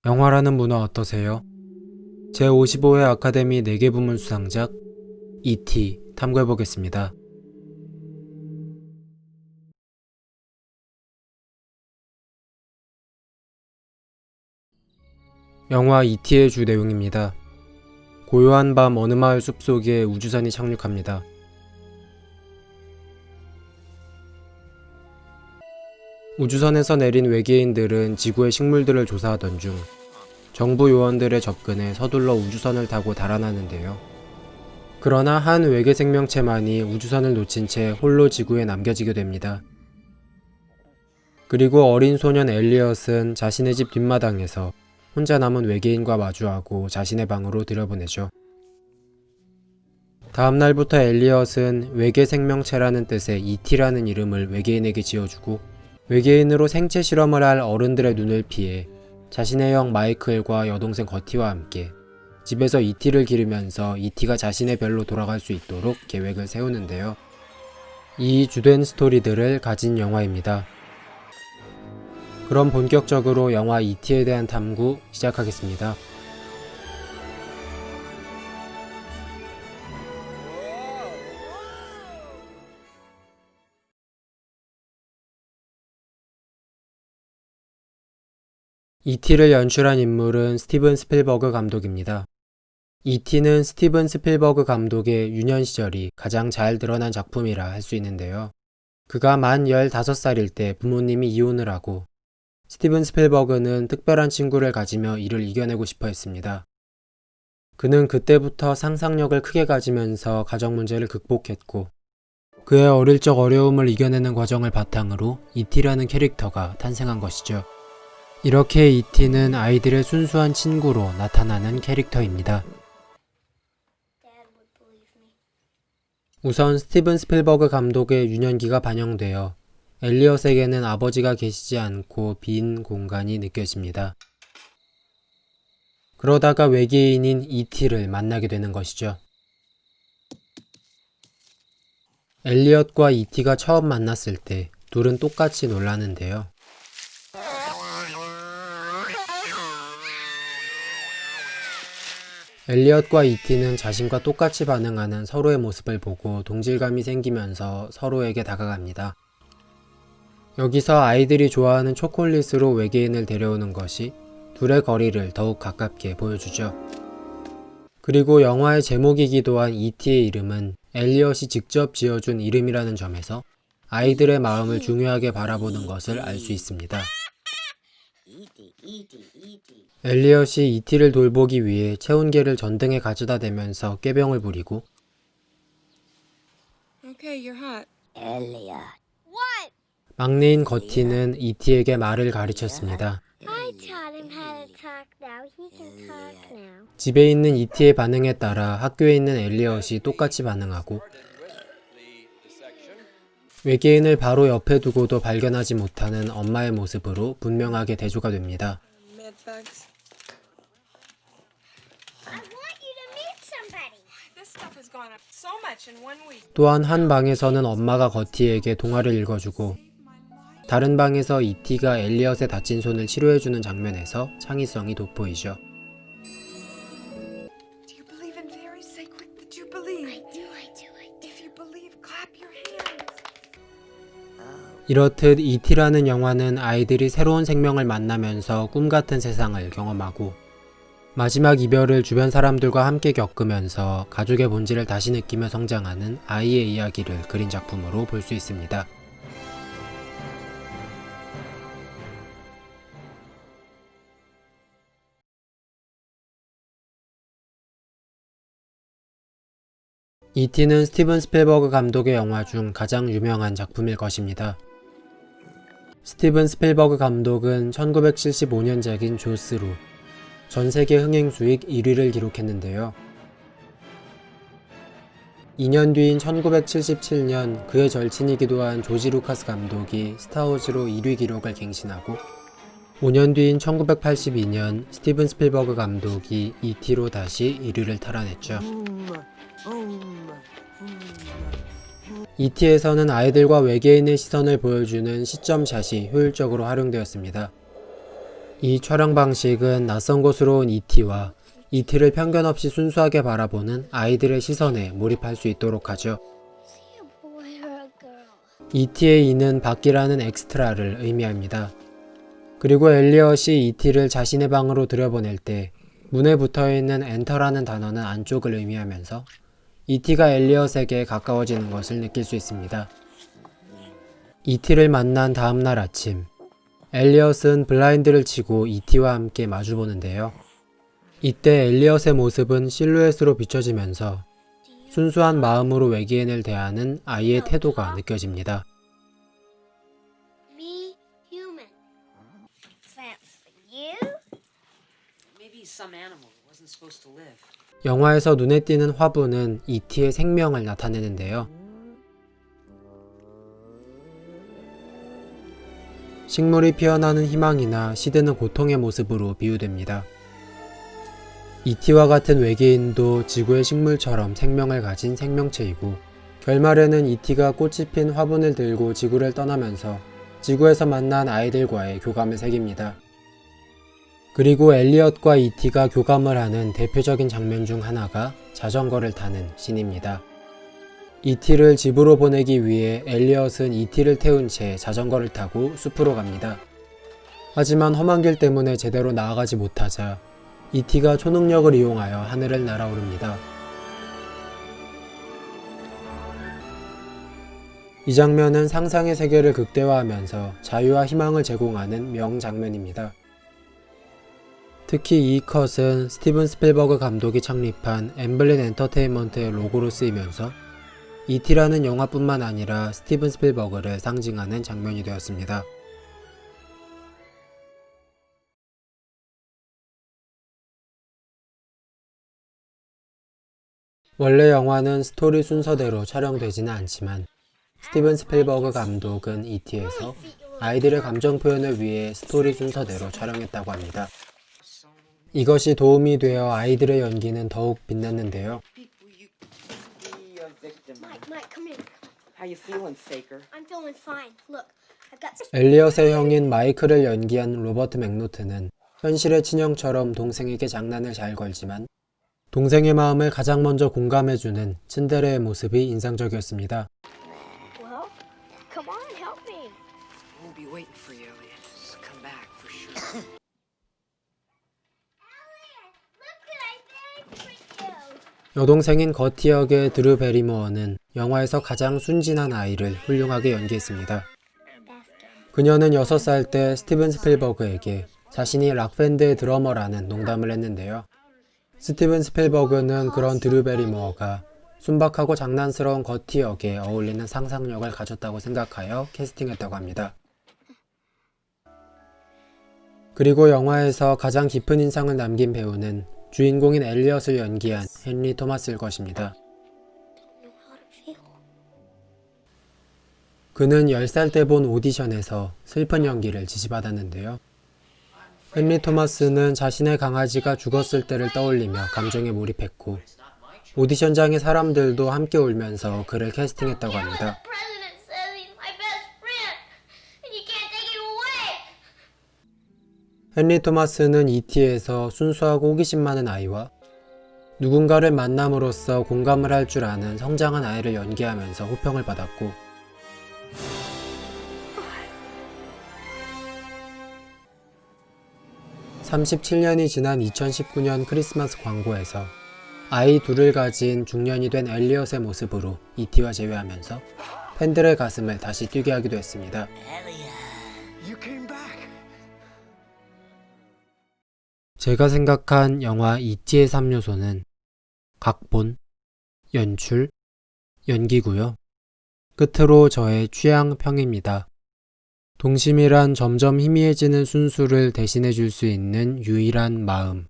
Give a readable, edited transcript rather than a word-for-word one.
영화라는 문화 어떠세요? 제55회 아카데미 4개 부문 수상작 E.T. 탐구해보겠습니다. 영화 E.T.의 주 내용입니다. 고요한 밤 어느 마을 숲속에 우주선이 착륙합니다. 우주선에서 내린 외계인들은 지구의 식물들을 조사하던 중 정부 요원들의 접근에 서둘러 우주선을 타고 달아나는데요. 그러나 한 외계 생명체만이 우주선을 놓친 채 홀로 지구에 남겨지게 됩니다. 그리고 어린 소년 엘리엇은 자신의 집 뒷마당에서 혼자 남은 외계인과 마주하고 자신의 방으로 들여보내죠. 다음 날부터 엘리엇은 외계 생명체라는 뜻의 E.T라는 이름을 외계인에게 지어주고 외계인으로 생체 실험을 할 어른들의 눈을 피해 자신의 형 마이클과 여동생 거티와 함께 집에서 E.T를 기르면서 E.T가 자신의 별로 돌아갈 수 있도록 계획을 세우는데요. 이 주된 스토리들을 가진 영화입니다. 그럼 본격적으로 영화 E.T에 대한 탐구 시작하겠습니다. E.T를 연출한 인물은 스티븐 스필버그 감독입니다. E.T는 스티븐 스필버그 감독의 유년 시절이 가장 잘 드러난 작품이라 할 수 있는데요. 그가 만 15살일 때 부모님이 이혼을 하고 스티븐 스필버그는 특별한 친구를 가지며 이를 이겨내고 싶어 했습니다. 그는 그때부터 상상력을 크게 가지면서 가정 문제를 극복했고 그의 어릴 적 어려움을 이겨내는 과정을 바탕으로 E.T라는 캐릭터가 탄생한 것이죠. 이렇게 E.T는 아이들의 순수한 친구로 나타나는 캐릭터입니다. 우선 스티븐 스필버그 감독의 유년기가 반영되어 엘리엇에게는 아버지가 계시지 않고 빈 공간이 느껴집니다. 그러다가 외계인인 E.T를 만나게 되는 것이죠. 엘리엇과 E.T가 처음 만났을 때 둘은 똑같이 놀라는데요. 엘리엇과 E.T는 자신과 똑같이 반응하는 서로의 모습을 보고 동질감이 생기면서 서로에게 다가갑니다. 여기서 아이들이 좋아하는 초콜릿으로 외계인을 데려오는 것이 둘의 거리를 더욱 가깝게 보여주죠. 그리고 영화의 제목이기도 한 E.T의 이름은 엘리엇이 직접 지어준 이름이라는 점에서 아이들의 마음을 중요하게 바라보는 것을 알 수 있습니다. 엘리엇이 E.T를 돌보기 위해 체온계를 전등에 가져다 대면서 꾀병을 부리고 막내인 거티는 E.T에게 말을 가르쳤습니다. 집에 있는 E.T의 반응에 따라 학교에 있는 엘리엇이 똑같이 반응하고 외계인을 바로 옆에 두고도 발견하지 못하는 엄마의 모습으로 분명하게 대조가 됩니다. 또한 한 방에서는 엄마가 거티에게 동화를 읽어주고 다른 방에서 E.T가 엘리엇의 다친 손을 치료해주는 장면에서 창의성이 돋보이죠. 이렇듯 E.T라는 영화는 아이들이 새로운 생명을 만나면서 꿈같은 세상을 경험하고 마지막 이별을 주변 사람들과 함께 겪으면서 가족의 본질을 다시 느끼며 성장하는 아이의 이야기를 그린 작품으로 볼 수 있습니다. E.T는 스티븐 스필버그 감독의 영화 중 가장 유명한 작품일 것입니다. 스티븐 스필버그 감독은 1975년작인 조스로 전 세계 흥행 수익 1위를 기록했는데요. 2년 뒤인 1977년 그의 절친이기도 한 조지 루카스 감독이 스타워즈로 1위 기록을 갱신하고 5년 뒤인 1982년 스티븐 스필버그 감독이 E.T로 다시 1위를 탈환했죠. E.T에서는 아이들과 외계인의 시선을 보여주는 시점샷이 효율적으로 활용되었습니다. 이 촬영 방식은 낯선 곳으로 온 E.T.와 E.T.를 편견 없이 순수하게 바라보는 아이들의 시선에 몰입할 수 있도록 하죠. E.T의 E는 밖이라는 엑스트라를 의미합니다. 그리고 엘리엇이 E.T를 자신의 방으로 들여보낼 때 문에 붙어있는 엔터라는 단어는 안쪽을 의미하면서 E.T가 엘리엇에게 가까워지는 것을 느낄 수 있습니다. E.T를 만난 다음날 아침, 엘리엇은 블라인드를 치고 E.T와 함께 마주보는데요. 이때 엘리엇의 모습은 실루엣으로 비춰지면서 순수한 마음으로 외계인을 대하는 아이의 태도가 느껴집니다. Be human. That's for you. Maybe he's some animal that wasn't supposed to live. 영화에서 눈에 띄는 화분은 E.T의 생명을 나타내는데요. 식물이 피어나는 희망이나 시드는 고통의 모습으로 비유됩니다. E.T와 같은 외계인도 지구의 식물처럼 생명을 가진 생명체이고 결말에는 E.T가 꽃이 핀 화분을 들고 지구를 떠나면서 지구에서 만난 아이들과의 교감을 새깁니다. 그리고 엘리엇과 E.T가 교감을 하는 대표적인 장면 중 하나가 자전거를 타는 씬입니다. E.T를 집으로 보내기 위해 엘리엇은 E.T를 태운 채 자전거를 타고 숲으로 갑니다. 하지만 험한 길 때문에 제대로 나아가지 못하자 E.T가 초능력을 이용하여 하늘을 날아오릅니다. 이 장면은 상상의 세계를 극대화하면서 자유와 희망을 제공하는 명장면입니다. 특히 이 컷은 스티븐 스필버그 감독이 창립한 엠블린 엔터테인먼트의 로고로 쓰이면서 E.T라는 영화뿐만 아니라 스티븐 스필버그를 상징하는 장면이 되었습니다. 원래 영화는 스토리 순서대로 촬영되지는 않지만 스티븐 스필버그 감독은 E.T에서 아이들의 감정 표현을 위해 스토리 순서대로 촬영했다고 합니다. 이것이 도움이 되어 아이들의 연기는 더욱 빛났는데요. Will you be a victim? Mike, come here. How you feeling, faker? I'm feeling fine. Look, I've got. 엘리엇의 형인 마이클을 연기한 로버트 맥노트는 현실의 친형처럼 동생에게 장난을 잘 걸지만 동생의 마음을 가장 먼저 공감해주는 츤데레의 모습이 인상적이었습니다. Well, come on, help me. We'll be waiting for you, Elliot. Just come back for sure. Look what I did for you. 여동생인 거티 역의 드루 베리모어는 영화에서 가장 순진한 아이를 훌륭하게 연기했습니다. 그녀는 6살 때 스티븐 스필버그에게 자신이 락밴드의 드러머라는 농담을 했는데요. 스티븐 스필버그는 그런 드루 베리모어가 순박하고 장난스러운 거티 역에 어울리는 상상력을 가졌다고 생각하여 캐스팅했다고 합니다. 그리고 영화에서 가장 깊은 인상을 남긴 배우는 주인공인 엘리엇을 연기한 헨리 토마스일 것입니다. Know how to feel. 그는 10살 때 본 오디션에서 슬픈 연기를 지시받았는데요. 헨리 토마스는 자신의 강아지가 죽었을 때를 떠올리며 감정에 몰입했고 오디션장의 사람들도 함께 울면서 그를 캐스팅했다고 합니다. The president says he's my best friend, and you can't take him away. 헨리 토마스는 E.T에서 순수하고 호기심 많은 아이와 누군가를 만남으로써 공감을 할 줄 아는 성장한 아이를 연기하면서 호평을 받았고 37년이 지난 2019년 크리스마스 광고에서 아이 둘을 가진 중년이 된 엘리엇의 모습으로 E.T와 재회하면서 팬들의 가슴을 다시 뛰게 하기도 했습니다. You came back. 제가 생각한 영화 E.T의 3요소는 각본, 연출, 연기고요. 끝으로 저의 취향평입니다. 동심이란 점점 희미해지는 순수를 대신해 줄 수 있는 유일한 마음.